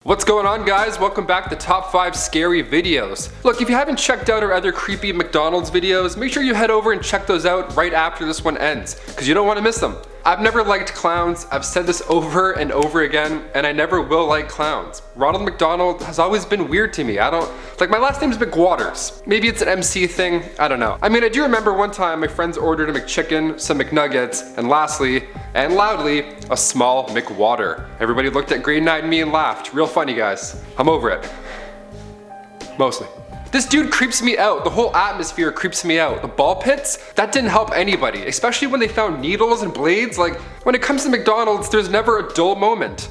What's going on, guys? Welcome back to Top 5 Scary Videos. Look, if you haven't checked out our other creepy McDonald's videos, make sure you head over and check those out right after this one ends, because you don't want to miss them. I've never liked clowns. I've said this over and over again, and I never will like clowns. Ronald McDonald has always been weird to me. My last name's McWatters. Maybe it's an MC thing, I don't know. I mean, I do remember one time my friends ordered a McChicken, some McNuggets, and lastly, and loudly, a small McWater. Everybody looked at grade 9 me and laughed. Real funny, guys. I'm over it. Mostly. This dude creeps me out. The whole atmosphere creeps me out. The ball pits, that didn't help anybody, especially when they found needles and blades. Like, when it comes to McDonald's, there's never a dull moment.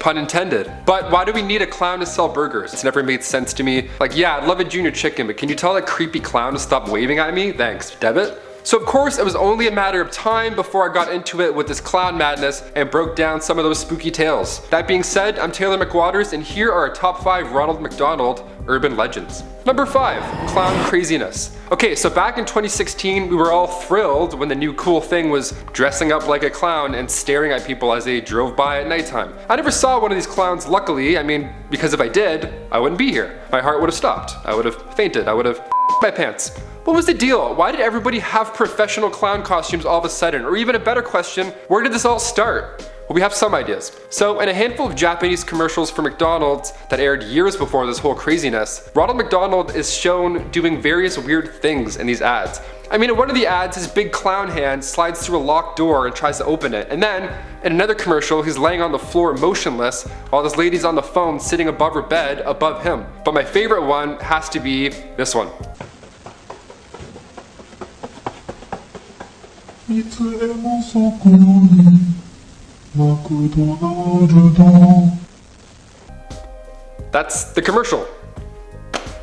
Pun intended. But why do we need a clown to sell burgers? It's never made sense to me. Like, yeah, I'd love a junior chicken, but can you tell that creepy clown to stop waving at me? Thanks. Debit? So of course, it was only a matter of time before I got into it with this clown madness and broke down some of those spooky tales. That being said, I'm Taylor McWatters, and here are our top 5 Ronald McDonald Urban Legends. Number 5, clown craziness. Okay, so back in 2016, we were all thrilled when the new cool thing was dressing up like a clown and staring at people as they drove by at nighttime. I never saw one of these clowns, luckily. I mean, because if I did, I wouldn't be here. My heart would have stopped. I would have fainted. I would have my pants. What was the deal? Why did everybody have professional clown costumes all of a sudden? Or even a better question, where did this all start? Well, we have some ideas. So in a handful of Japanese commercials for McDonald's that aired years before this whole craziness, Ronald McDonald is shown doing various weird things in these ads. I mean, in one of the ads, his big clown hand slides through a locked door and tries to open it. And then, in another commercial, he's laying on the floor motionless while this lady's on the phone sitting above her bed above him. But my favorite one has to be this one. That's the commercial.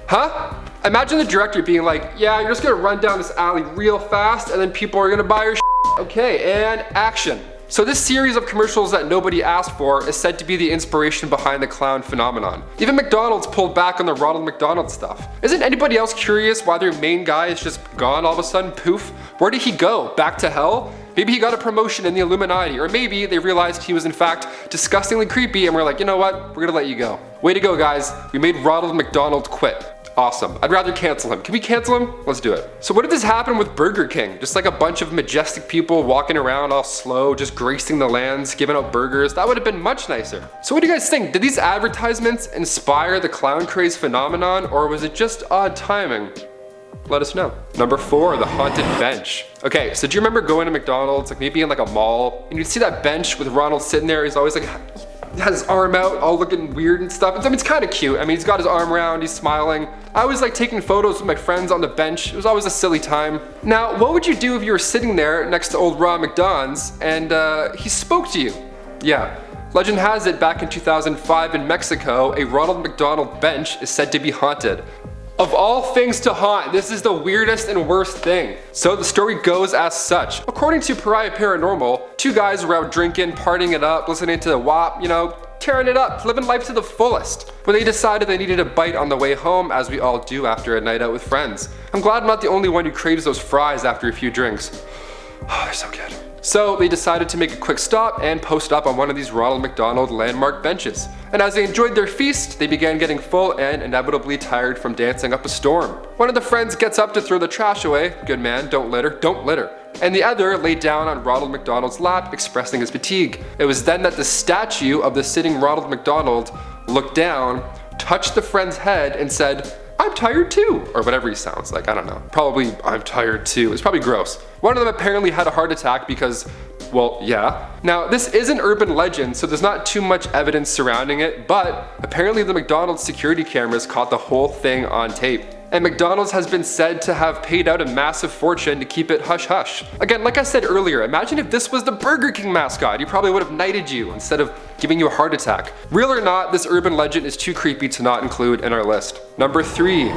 Huh? Imagine the director being like, yeah, you're just gonna run down this alley real fast and then people are gonna buy your shit. Okay, and action. So this series of commercials that nobody asked for is said to be the inspiration behind the clown phenomenon. Even McDonald's pulled back on the Ronald McDonald stuff. Isn't anybody else curious why their main guy is just gone all of a sudden? Poof. Where did he go? Back to hell? Maybe he got a promotion in the Illuminati, or maybe they realized he was in fact disgustingly creepy and we're like, you know what? We're gonna let you go. Way to go, guys. We made Ronald McDonald quit. Awesome. I'd rather cancel him. Can we cancel him? Let's do it. So what if this happened with Burger King? Just like a bunch of majestic people walking around all slow, just gracing the lands, giving out burgers. That would have been much nicer. So what do you guys think? Did these advertisements inspire the clown craze phenomenon, or was it just odd timing? Let us know. Number 4, the haunted bench. Okay, so do you remember going to McDonald's, like maybe in like a mall, and you'd see that bench with Ronald sitting there? He's always like, has his arm out, all looking weird and stuff. I mean, it's kind of cute. I mean, he's got his arm around, he's smiling. I always like taking photos with my friends on the bench. It was always a silly time. Now, what would you do if you were sitting there next to old Ron McDonald's and he spoke to you? Yeah. Legend has it, back in 2005 in Mexico, a Ronald McDonald bench is said to be haunted. Of all things to haunt, this is the weirdest and worst thing. So the story goes as such. According to Pariah Paranormal, 2 guys were out drinking, partying it up, listening to the WAP, you know, tearing it up, living life to the fullest. But they decided they needed a bite on the way home, as we all do after a night out with friends. I'm glad I'm not the only one who craves those fries after a few drinks. Oh, they're so good. So they decided to make a quick stop and post up on one of these Ronald McDonald landmark benches. And as they enjoyed their feast, they began getting full and inevitably tired from dancing up a storm. One of the friends gets up to throw the trash away. Good man, don't litter, don't litter. And the other laid down on Ronald McDonald's lap, expressing his fatigue. It was then that the statue of the sitting Ronald McDonald looked down, touched the friend's head, and said, "I'm tired too," or whatever he sounds like, I don't know. Probably, "I'm tired too." It's probably gross. One of them apparently had a heart attack because, well, yeah. Now, this is an urban legend, so there's not too much evidence surrounding it, but apparently the McDonald's security cameras caught the whole thing on tape. And McDonald's has been said to have paid out a massive fortune to keep it hush-hush. Again, like I said earlier, imagine if this was the Burger King mascot. He probably would have knighted you instead of giving you a heart attack. Real or not, this urban legend is too creepy to not include in our list. Number 3,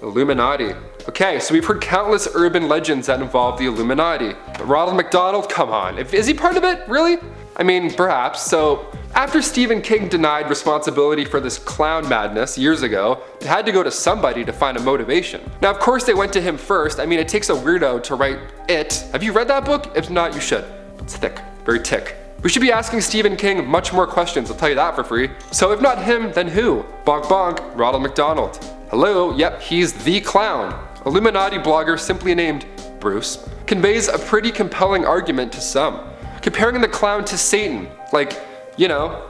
Illuminati. Okay, so we've heard countless urban legends that involve the Illuminati. But Ronald McDonald, come on, is he part of it, really? I mean, perhaps. So after Stephen King denied responsibility for this clown madness years ago, they had to go to somebody to find a motivation. Now, of course, they went to him first. I mean, it takes a weirdo to write It. Have you read that book? If not, you should. It's thick, very thick. We should be asking Stephen King much more questions, I'll tell you that for free. So if not him, then who? Bonk bonk, Ronald McDonald. Hello, yep, he's the clown. Illuminati blogger simply named Bruce conveys a pretty compelling argument to some, comparing the clown to Satan, like, you know,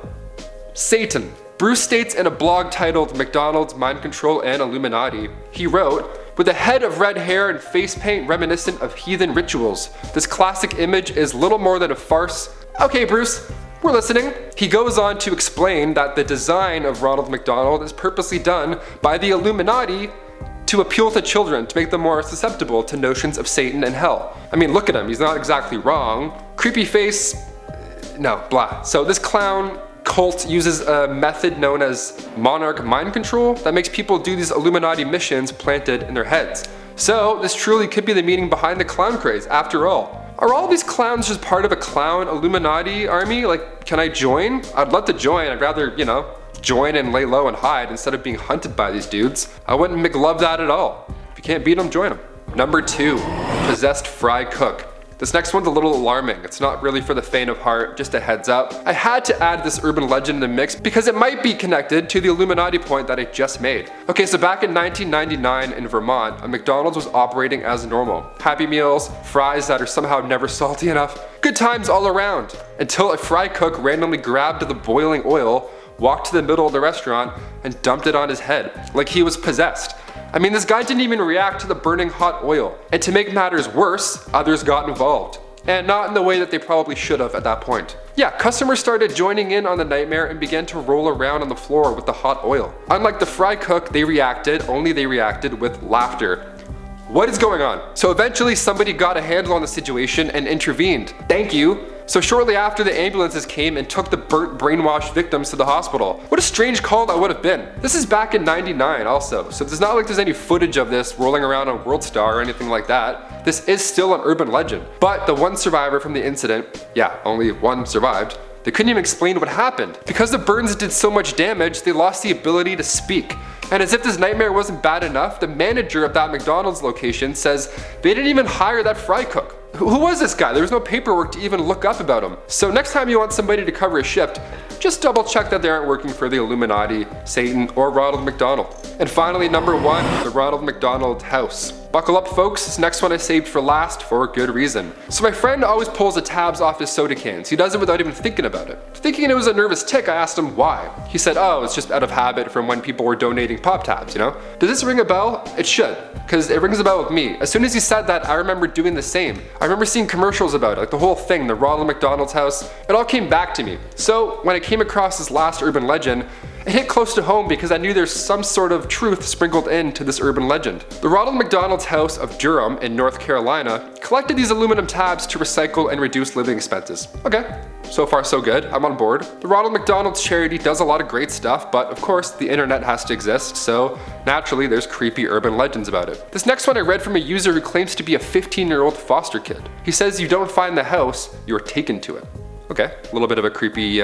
Satan. Bruce states in a blog titled McDonald's, Mind Control, and Illuminati, he wrote, with a head of red hair and face paint reminiscent of heathen rituals, this classic image is little more than a farce. Okay, Bruce, we're listening. He goes on to explain that the design of Ronald McDonald is purposely done by the Illuminati to appeal to children, to make them more susceptible to notions of Satan and hell. I mean, look at him, he's not exactly wrong. Creepy face, no, blah. So this clown cult uses a method known as monarch mind control that makes people do these Illuminati missions planted in their heads. So this truly could be the meaning behind the clown craze after all. Are all these clowns just part of a clown Illuminati army? Like, can I join? I'd love to join. I'd rather, you know, join and lay low and hide instead of being hunted by these dudes. I wouldn't McLove that at all. If you can't beat them, join them. Number 2, possessed fry cook. This next one's a little alarming. It's not really for the faint of heart, just a heads up. I had to add this urban legend in the mix because it might be connected to the Illuminati point that I just made. Okay, so back in 1999 in Vermont, a McDonald's was operating as normal. Happy Meals, fries that are somehow never salty enough. Good times all around. Until a fry cook randomly grabbed the boiling oil, walked to the middle of the restaurant, and dumped it on his head, like he was possessed. I mean, this guy didn't even react to the burning hot oil. And to make matters worse, others got involved. And not in the way that they probably should have at that point. Yeah, customers started joining in on the nightmare and began to roll around on the floor with the hot oil. Unlike the fry cook, they reacted with laughter. What is going on? So eventually somebody got a handle on the situation and intervened. Thank you. So shortly after, the ambulances came and took the burnt, brainwashed victims to the hospital. What a strange call that would have been. This is back in '99 also, so it's not like there's any footage of this rolling around on World Star or anything like that. This is still an urban legend. But the one survivor from the incident, yeah, only one survived, they couldn't even explain what happened. Because the burns did so much damage, they lost the ability to speak. And as if this nightmare wasn't bad enough, the manager of that McDonald's location says they didn't even hire that fry cook. Who was this guy? There was no paperwork to even look up about him. So next time you want somebody to cover a shift, just double check that they aren't working for the Illuminati, Satan, or Ronald McDonald. And finally, number 1, the Ronald McDonald house. Buckle up folks, this next one I saved for last for good reason. So my friend always pulls the tabs off his soda cans. He does it without even thinking about it. Thinking it was a nervous tick, I asked him why. He said, oh, it's just out of habit from when people were donating pop tabs, you know? Does this ring a bell? It should, because it rings a bell with me. As soon as he said that, I remember doing the same. I remember seeing commercials about it, like the whole thing, the Ronald McDonald's house. It all came back to me. So when I came across this last urban legend, it hit close to home because I knew there's some sort of truth sprinkled into this urban legend. The Ronald McDonald's house of Durham in North Carolina collected these aluminum tabs to recycle and reduce living expenses. Okay, so far so good, I'm on board. The Ronald McDonald's charity does a lot of great stuff, but of course the internet has to exist, so naturally there's creepy urban legends about it. This next one I read from a user who claims to be a 15-year-old foster kid. He says you don't find the house, you're taken to it. Okay, a little bit of a creepy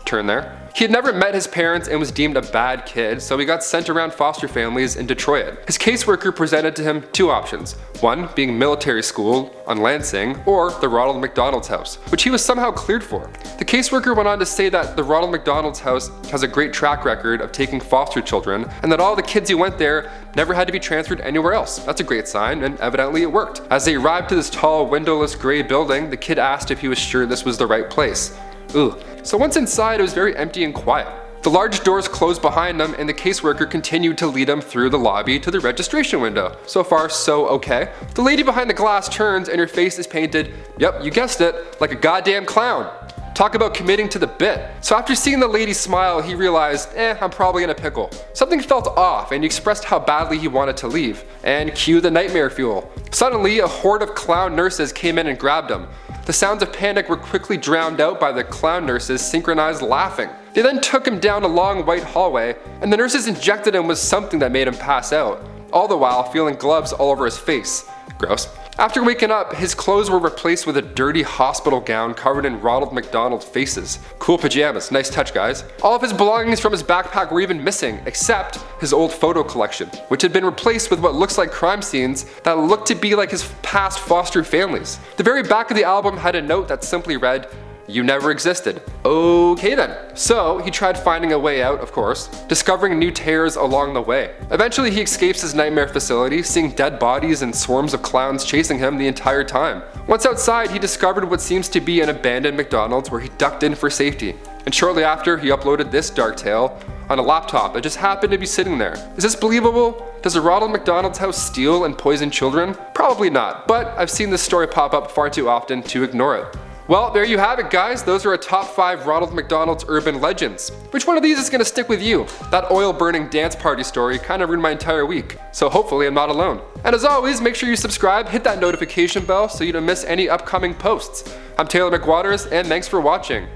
turn there. He had never met his parents and was deemed a bad kid, so he got sent around foster families in Detroit. His caseworker presented to him 2 options. One being military school on Lansing, or the Ronald McDonald's house, which he was somehow cleared for. The caseworker went on to say that the Ronald McDonald's house has a great track record of taking foster children, and that all the kids who went there never had to be transferred anywhere else. That's a great sign, and evidently it worked. As they arrived to this tall, windowless gray building, the kid asked if he was sure this was the right place. Ooh. So once inside, it was very empty and quiet. The large doors closed behind them, and the caseworker continued to lead him through the lobby to the registration window. So far, so okay. The lady behind the glass turns and her face is painted, yep, you guessed it, like a goddamn clown. Talk about committing to the bit. So after seeing the lady smile, he realized, I'm probably in a pickle. Something felt off, and he expressed how badly he wanted to leave. And cue the nightmare fuel. Suddenly, a horde of clown nurses came in and grabbed him. The sounds of panic were quickly drowned out by the clown nurses' synchronized laughing. They then took him down a long white hallway, and the nurses injected him with something that made him pass out, all the while feeling gloves all over his face. Gross. After waking up, his clothes were replaced with a dirty hospital gown covered in Ronald McDonald faces. Cool pajamas, nice touch guys. All of his belongings from his backpack were even missing, except his old photo collection, which had been replaced with what looks like crime scenes that looked to be like his past foster families. The very back of the album had a note that simply read, You never existed. Okay then. So he tried finding a way out, of course, discovering new terrors along the way. Eventually he escapes his nightmare facility, seeing dead bodies and swarms of clowns chasing him the entire time. Once outside, he discovered what seems to be an abandoned McDonald's where he ducked in for safety. And shortly after, he uploaded this dark tale on a laptop that just happened to be sitting there. Is this believable? Does a Ronald McDonald's house steal and poison children? Probably not, but I've seen this story pop up far too often to ignore it. Well, there you have it guys, those are our top 5 Ronald McDonald's urban legends. Which one of these is gonna stick with you? That oil burning dance party story kinda ruined my entire week, so hopefully I'm not alone. And as always, make sure you subscribe, hit that notification bell so you don't miss any upcoming posts. I'm Taylor McWatters, and thanks for watching.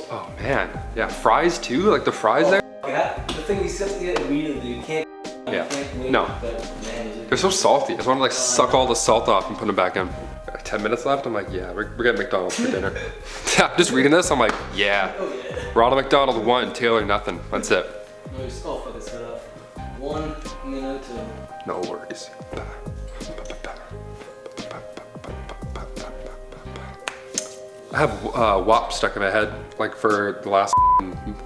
Oh man, yeah, fries too, like the fries there? Yeah, the thing you have to get immediately, you can't wait, no. But, man, They're so salty. I just want to like suck all the salt off and put them back in. Like 10 minutes left, I'm like, yeah, we're getting McDonald's for dinner. Yeah, just reading this, I'm like, yeah. Oh, yeah. Ronald McDonald 1, Taylor nothing. That's it. No, oh fuck, it's cut off. 1 minute to... No worries. I have WAP stuck in my head like for the last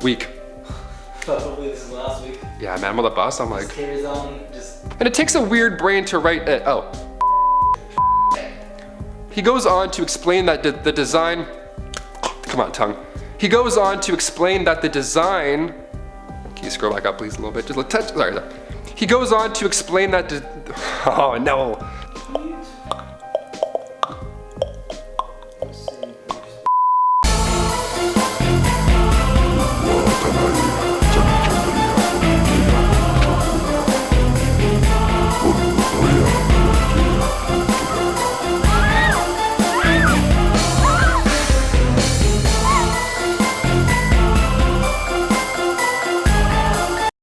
week. Hopefully this is last week. Yeah, man, I'm on the bus, I'm like... Just carries on, just... And it takes a weird brain to write it. Oh. He goes on to explain that the design... Come on, tongue. He goes on to explain that the design... Can you scroll back up please a little bit? Just a touch, sorry. He goes on to explain that... Oh no.